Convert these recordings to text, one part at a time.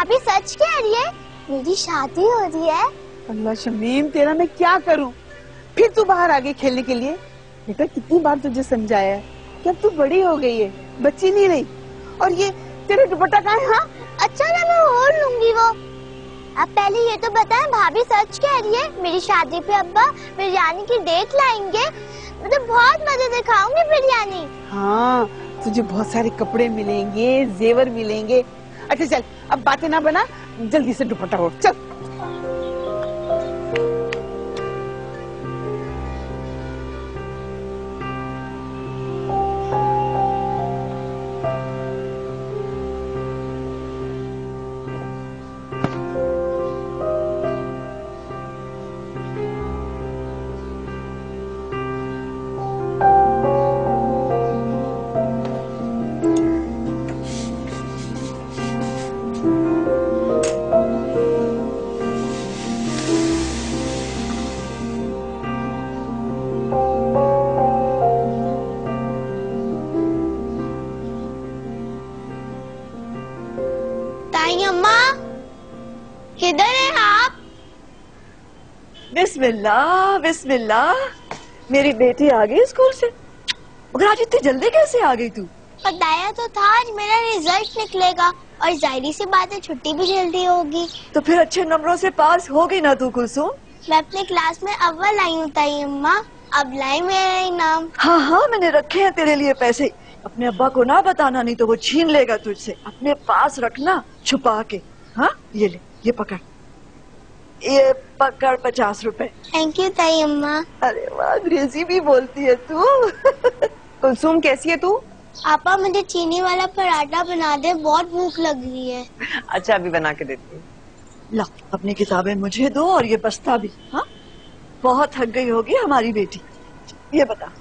भाभी सच कह रही है, मेरी शादी हो रही है। अल्लाह शमीम, तेरा मैं क्या करूं? फिर तू बाहर आ गई खेलने के लिए। बेटा कितनी बार तुझे समझाया है कि अब तू बड़ी हो गई है, बच्ची नहीं रही। और ये तेरे दुपट्टा कहाँ है? हाँ अच्छा ना, मैं और लूंगी वो। अब पहले ये तो बताएं, भाभी सच कह रही है मेरी शादी पे अब्बा बिरयानी की डेट लाएंगे? मैं तो बहुत मजे से खाऊंगी बिरयानी। हाँ, तुझे बहुत सारे कपड़े मिलेंगे, जेवर मिलेंगे। अच्छा चल, अब बातें ना बना, जल्दी से दुपट्टा ओढ़ चल। अम्मा किधर है आप? बिस्मिल्लाह बिस्मिल्लाह, मेरी बेटी आ गई स्कूल से। मगर आज इतनी जल्दी कैसे आ गई तू? बताया तो था आज मेरा रिजल्ट निकलेगा और जाहिर सी बात है छुट्टी भी जल्दी होगी। तो फिर अच्छे नंबरों से पास हो गई ना तू कुलसुम? मैं अपने क्लास में अव्वल आई हूँ ताई अम्मा, अब लाई मेरा इनाम। हाँ हाँ, मैंने रखे हैं तेरे लिए पैसे। अपने अब्बा को ना बताना, नहीं तो वो छीन लेगा तुझसे। अपने पास रखना छुपा के। हाँ ये ले, ये पकड़, ये पकड़ 50 रुपए। थैंक यू ताई अम्मा। अरे वाह, अंग्रेजी भी बोलती है तू। कुलसुम कैसी है तू? आपा मुझे चीनी वाला पराठा बना दे, बहुत भूख लग रही है। अच्छा अभी बना के देती हूँ। ला, अपनी किताबें मुझे दो और ये बस्ता भी। हाँ, बहुत थक गई होगी हमारी बेटी। ये बता,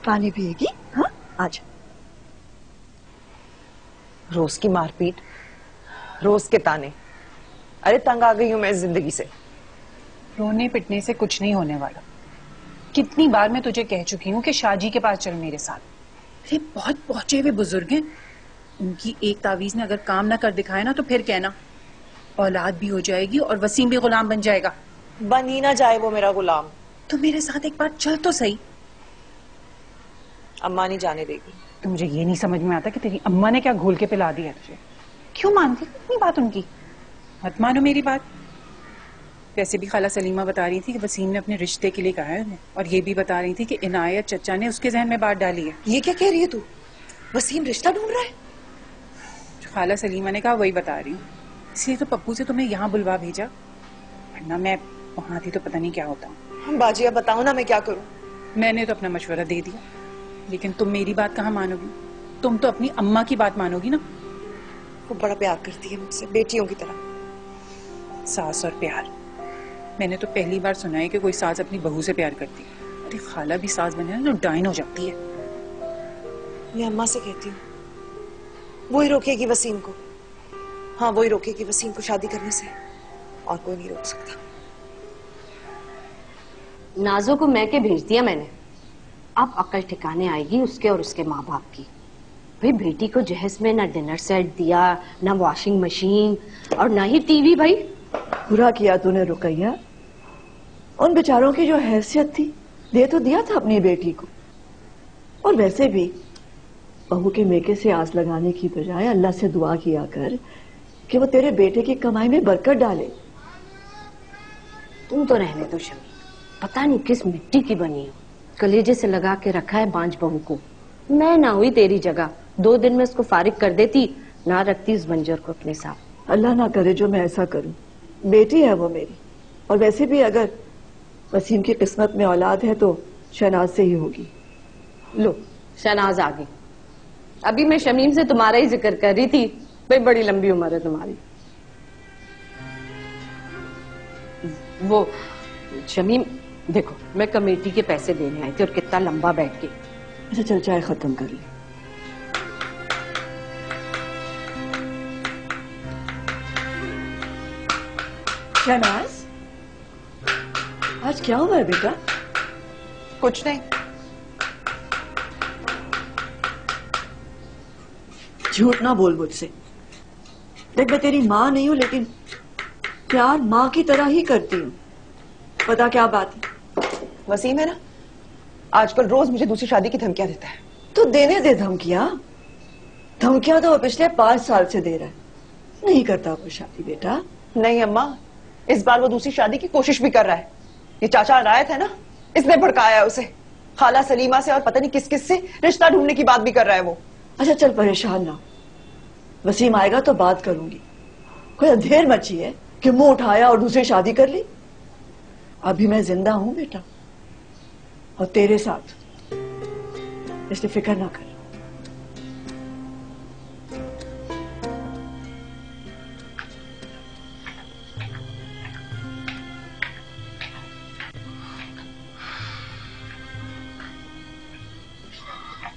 पानी पिएगी? हाँ आज। रोज की मारपीट, रोज के ताने। अरे तंग आ गई हूँ मैं इस जिंदगी से। रोने पिटने से कुछ नहीं होने वाला। कितनी बार मैं तुझे कह चुकी हूँ कि शाजी के पास चल मेरे साथ। अरे बहुत पहुंचे हुए बुजुर्ग हैं, उनकी एक तावीज ने अगर काम ना कर दिखाया ना तो फिर कहना औलाद भी हो जाएगी और वसीम भी गुलाम बन जाएगा। बन ही ना जाए वो मेरा गुलाम। तो मेरे साथ एक बार चल तो सही। अम्मा नहीं जाने देगी। तो मुझे ये नहीं समझ में आता कि तेरी अम्मा ने क्या घोल के पिला दिया तुझे। क्यों मानती इतनी बात उनकी? मत मानो मेरी बात। वैसे भी खाला सलीमा बता रही थी कि वसीम ने अपने रिश्ते के लिए कहा है उन्हें, और ये भी बता रही थी कि इनायत चचा ने उसके जहन में बात डाली है। ये क्या कह रही है तू? वसीम रिश्ता ढूंढ रहा है? जो खाला सलीमा ने कहा वही बता रही हूँ। इसलिए तो पप्पू से तुम्हें यहाँ बुलवा भेजा, वरना मैं वहां थी तो पता नहीं क्या होता। बाजिया बताओ ना मैं क्या करूँ? मैंने तो अपना मशवरा दे दिया, लेकिन तुम मेरी बात कहाँ मानोगी? तुम तो अपनी अम्मा की बात मानोगी ना। वो बड़ा प्यार करती है मुझसे, बेटियों की तरह। सास और प्यार, मैंने तो पहली बार सुना है कि कोई सास अपनी बहू से प्यार करती है। अरे खाला भी सास बने ना तो डाइन हो जाती है। मैं अम्मा से कहती हूँ, वो ही रोकेगी वसीम को। हाँ वो ही रोकेगी वसीम को शादी करने से, और कोई नहीं रोक सकता। नाजो को मैं के भेज दिया मैंने। अब अकल ठिकाने आएगी उसके और उसके माँ बाप की। भाई बेटी को जहेज में ना डिनर सेट दिया, ना वॉशिंग मशीन और ना ही टीवी। भाई बुरा किया तूने रुकैया, उन बेचारों की जो हैसियत थी दे तो दिया था अपनी बेटी को। और वैसे भी बहू के मेके से आस लगाने की बजाय अल्लाह से दुआ किया कर कि वो तेरे बेटे की कमाई में बरकत डाले। तुम तो रहने दो शमी, पता नहीं किस मिट्टी की बनी हो, कलेजे से लगा के रखा है बांझ बहू को। मैं ना हुई तेरी जगह 2 दिन में उसको फारिग कर देती, ना रखती उस बंजर को अपने साथ। अल्लाह ना करे जो मैं ऐसा करूं। बेटी है वो मेरी, और वैसे भी अगर वसीम की किस्मत में औलाद है तो शहनाज से ही होगी। लो शहनाज आ गई। अभी मैं शमीम से तुम्हारा ही जिक्र कर रही थी। भाई बड़ी लंबी उम्र है तुम्हारी। वो शमीम देखो, मैं कमेटी के पैसे देने आई थी और कितना लंबा बैठ के। अच्छा चल चाय खत्म कर ले। शहनाज आज क्या हुआ है बेटा? कुछ नहीं। झूठ ना बोल मुझसे। देख, मैं तेरी माँ नहीं हूँ, लेकिन प्यार माँ की तरह ही करती हूँ। पता क्या बात है? वसीम है ना, आजकल रोज मुझे दूसरी शादी की धमकियां देता है। तो देने दे धमकियां। धमकियां तो वो पिछले 5 साल से दे रहा है। नहीं करता वो शादी बेटा। नहीं अम्मा, इस बार वो दूसरी शादी की कोशिश भी कर रहा है। ये चाचा अनायत है ना, इसने भड़काया है उसे। खाला सलीमा से और पता नहीं किस किस से रिश्ता ढूंढने की बात भी कर रहा है वो। अच्छा चल, परेशान ना। वसीम आएगा तो बात करूंगी। कोई अंधेर मची है कि मुंह उठाया और दूसरी शादी कर ली? अभी मैं जिंदा हूं बेटा, और तेरे साथ, इसलिए फिक्र ना कर।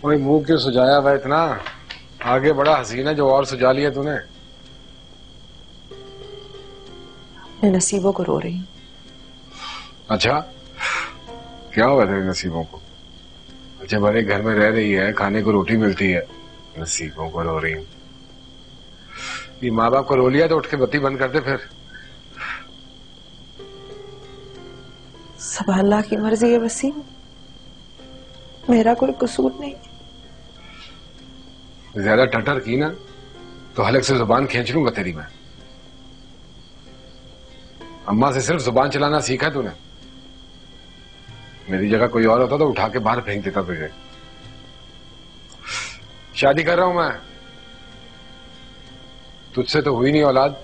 वही मुंह क्यों सुझाया हुआ इतना? आगे बड़ा हसीन है जो और सुझा लिया तूने। मैं नसीबों को रो रही हूँ। अच्छा, क्या हुआ तेरे नसीबों को? अच्छा, बड़े घर में रह रही है, खाने को रोटी मिलती है, नसीबों को रो रही हूँ। ये माँ बाप को रो लिया तो उठ के बत्ती बंद कर दे फिर। सब अल्लाह की मर्जी है वसीम, मेरा कोई कसूर नहीं। ज्यादा टटर की ना तो हलक से जुबान खींच लूंगा तेरी मैं। अम्मा से सिर्फ जुबान चलाना सीखा तूने। मेरी जगह कोई और होता तो उठा के बाहर फेंक देता तुझे। शादी कर रहा हूं मैं, तुझसे तो हुई नहीं औलाद,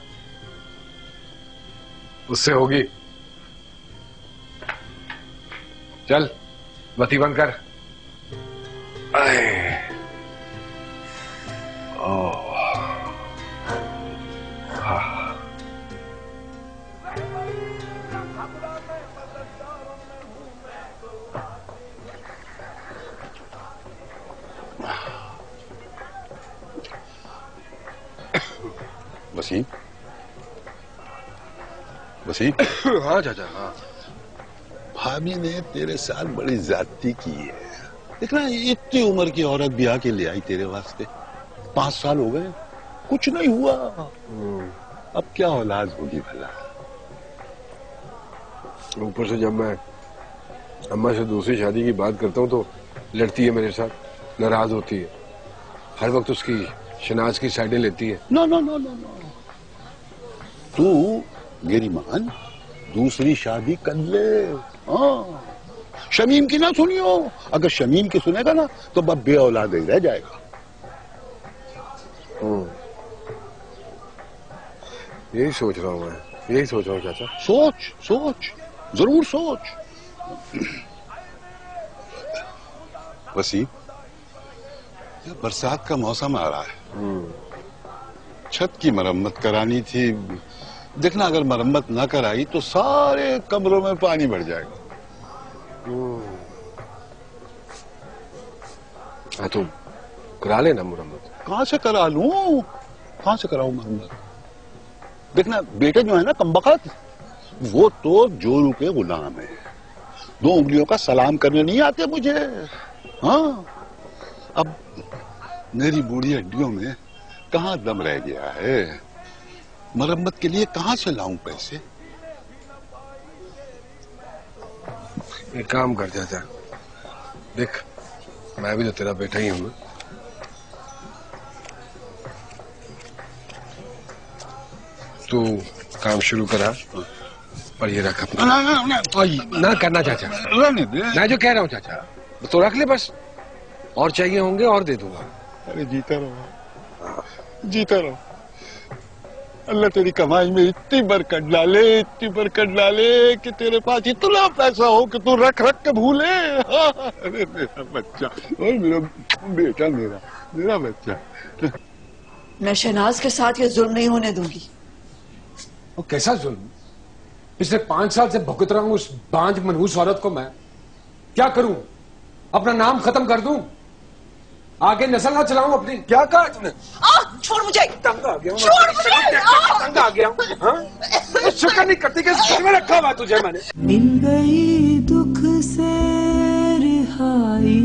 उससे होगी। चल बत्ती बंद कर। वसीम, वसीम। हाँ चाचा, हाँ। भाभी ने तेरे साथ बड़ी ज्यादती की है। देखना, इतनी उम्र की औरत ब्याह के ले आई तेरे वास्ते। 5 साल हो गए, कुछ नहीं हुआ। अब क्या औलाद होगी भला? ऊपर से जब मैं अम्मा से दूसरी शादी की बात करता हूँ तो लड़ती है मेरे साथ, नाराज होती है, हर वक्त उसकी शनाज की साइडें लेती है। No no no no no, तू मेरी मान, दूसरी शादी कर ले। हाँ, शमीम की ना सुनियो। अगर शमीम की सुनेगा ना तो बस बे औलाद ही रह जाएगा। यही सोच रहा हूँ मैं, यही सोच रहा हूँ चाचा। सोच सोच, जरूर सोच। वसीम, ये बरसात का मौसम आ रहा है, छत की मरम्मत करानी थी। देखना, अगर मरम्मत ना कराई तो सारे कमरों में पानी भर जाएगा। हाँ तो करा लेना मरम्मत। कहां से करा लूं, कहां से कराऊं मरम्मत? देखना, बेटे जो है ना कमबख्त, वो तो जोरू के गुलाम है। 2 उंगलियों का सलाम करने नहीं आते मुझे। हाँ, अब मेरी बूढ़ी हड्डियों में कहां दम रह गया है? मरम्मत के लिए कहां से लाऊं पैसे? एक काम कर चाचा, देख मैं भी तो तेरा बेटा ही हूं। तू काम शुरू करा और ये रख अपना। ना करना चाचा, मैं जो कह रहा हूँ चाचा, तो रख ले बस, और चाहिए होंगे और दे दूंगा। अरे जीता रहो, जीता रहो। अल्लाह तेरी कमाई में इतनी बरकत डाले, इतनी बरकत डाले कि तेरे पास इतना पैसा हो कि तू रख रख के भूले। अरे मेरा बच्चा, और मेरा बेटा, मेरा बच्चा। मैं शहनाज के साथ ये जुल्म नहीं होने दूंगी। वो कैसा जुल्म? पिछले 5 साल से भुगत रहा हूं उस बांझ मनहूस औरत को। मैं क्या करूं? अपना नाम खत्म कर दूं? आगे नस्ल ना चलाऊं अपनी? क्या कहा तूने? छोड़ मुझे, तंग आ गया, छोड़ मुझे, तंग आ गया। हाँ? शुक्र नहीं करती कि घर में रखा हुआ तुझे मैंने। मिल गई दुख से रिहाई।